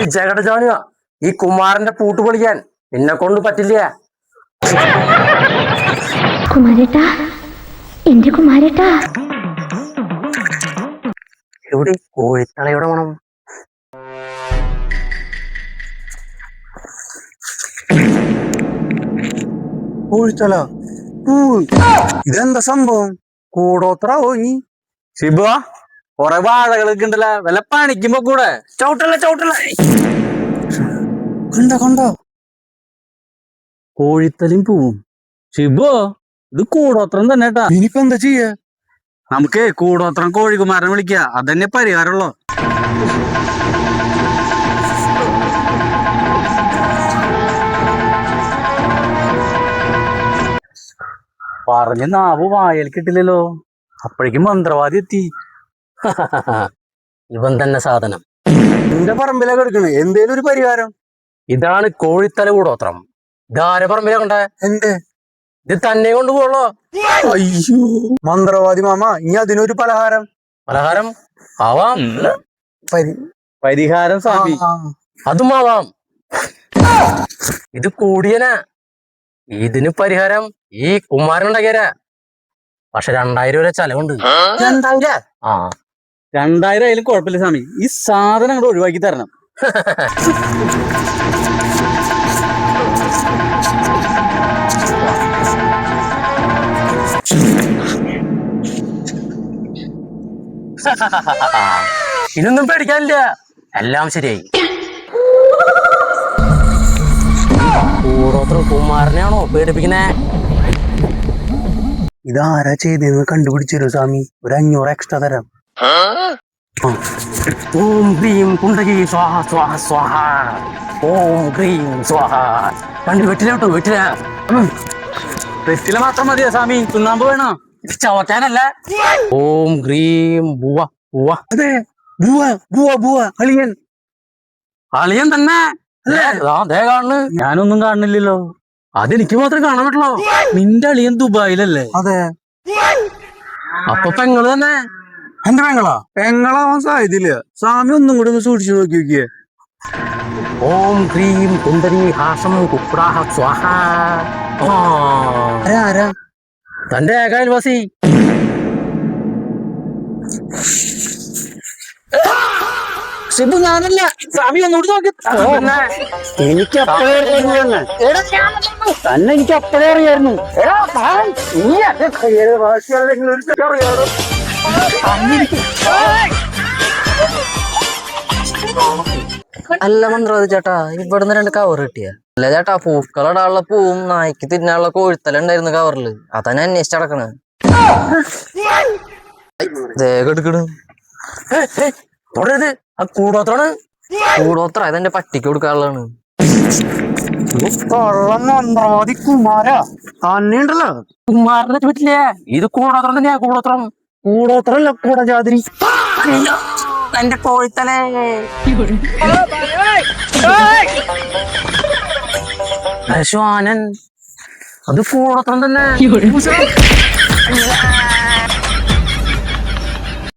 പിടിച്ചേക്കട്ടെ ജോനുക. ഈ കുമാരന്റെ പൂട്ട് പൊളിക്കാൻ നിന്നെ കൊണ്ട് പറ്റില്ല. കുമാരേട്ടാ, എന്റെ കുമാരേട്ടാ. എവിടെ കോഴിത്തളയുടെ മണം? കോഴിത്തല ഇതെന്താ സംഭവം? കൂടോത്ര പോയി ശിബ, കൊറേ വാഴകളൊക്കെ ഉണ്ടല്ലോ, വല്ല പണിക്കുമ്പോ കൂടെ ചവിട്ടല്ലേ. കണ്ടോ കോഴിത്തലയും പൂവും. ശിബോ, ഇത് കൂടോത്രം തന്നെ കേട്ടാ. ഇനിയിപ്പോ എന്താ ചെയ്യാ? നമുക്ക് കൂടോത്രം കോഴികുമാരനെ വിളിക്ക, അതന്നെ പരിഹാരമുള്ളൂ. പറഞ്ഞ നാവ് വായൽ കിട്ടില്ലല്ലോ. അപ്പോഴേക്കും മന്ത്രവാദി എത്തി. ഇവൻ തന്നെ സാധനം. എന്റെ പറമ്പിലാ കിടക്കണേ, എന്തേലും ഒരു പരിഹാരം. ഇതാണ് കോഴിത്തല കൂടോത്രം. ഇതാരെ പറമ്പിലാ കണ്ടേ? എന്റെ ഇത് തന്നെ കൊണ്ടുപോകുള്ളോ? അയ്യോ മന്ത്രവാദി മാമ, ഇനി അതിനൊരു പലഹാരം. പലഹാരം ആവാം. പരിഹാരം സ്വാമി, അതും ആവാം. ഇത് കൂടിയനാ. ഇതിന് പരിഹാരം ഈ കുമാരൻ ഉണ്ടാക്കിയരാ. പക്ഷെ 2000 വരെ ചെലവുണ്ട്. 2000? ആ, 2000 ആയാലും കുഴപ്പമില്ല സ്വാമി, ഈ സാധനം അങ്ങോട്ട് ഒഴിവാക്കി തരണം. ഇതൊന്നും പേടിക്കാനില്ല, എല്ലാം ശരിയായി. കൂടോത്ര കുമാരനെയാണോ പേടിപ്പിക്കുന്നേ? ഇതാരാ ചെയ്തെന്ന് കണ്ടുപിടിച്ചു സ്വാമി, ഒരു 500 എക്സ്ട്രാ തരാം. ഓം ഹ്രീം കുണ്ടകി സ്വാഹ സ്വാഹ സ്വാഹ. ഓം ഹ്രീം സ്വാഹ. കണ്ടു വെട്ടില കേട്ടോ, വെട്ടില. വെറ്റില മാത്രം മതിയോ സ്വാമി? ചുണ്ണാമ്പ് വേണോ? ചവക്കാനല്ല. ഓം ഹ്രീം ബുവ ബുവ. അതെ, ബുവ അളിയൻ. അളിയൻ തന്നെ കാണുന്നു. ഞാനൊന്നും കാണുന്നില്ലല്ലോ. അതെനിക്ക് മാത്രം കാണാൻ പറ്റുള്ളൂ. നിന്റെ അളിയൻ ദുബായിലല്ലേ? അതെ. അപ്പൊ പെങ്ങള് തന്നെ. എന്റെ പെങ്ങളാവാൻ സാധ്യതയില്ല. സ്വാമി ഒന്നും കൂടി ഒന്ന് സൂക്ഷിച്ചു നോക്കിയേ. ഓം ഹ്രീം കുണ്ടരി ഹാസം കുക്രാഹ സ്വാഹ. ആരാ? തന്റെ ഏകായൽവാസി. സിബു ഞാനല്ല. സ്വാമി ഒന്നുകൂടി നോക്കി. എനിക്ക് അപ്പോഴേ അറിയായിരുന്നു. തന്നെ എനിക്ക് അപ്പോഴേ അറിയായിരുന്നു. അല്ല മന്ത്രവാദി ചേട്ടാ, ഇവിടുന്ന് 2 കവർ കിട്ടിയ? അല്ല ചേട്ടാ, പൂക്കളിടാനുള്ള പൂവും നായ്ക്ക് തിന്നാനുള്ള കോഴിത്തല ഉണ്ടായിരുന്നു കവറില്. അതന്നെ അന്വേഷിച്ച് നടക്കണ്. എടുക്കണ് തുടരുത്, ആ കൂടോത്രാണ്. കൂടോത്ര ഇതെന്റെ പട്ടിക്ക് കൊടുക്കാനുള്ളതാണ്. മന്ത്രവാദി കുമാര തന്നെ ഉണ്ടല്ലോ. കുമാരനെ പറ്റില്ലേ? ഇത് കൂടോത്രം തന്നെയാ. കൂടോത്രല്ല, കൂടജാതിരി. എന്റെ കോഴിത്തലേ. ശ്വാനൻ, അത് കൂടോത്രം തന്നെ.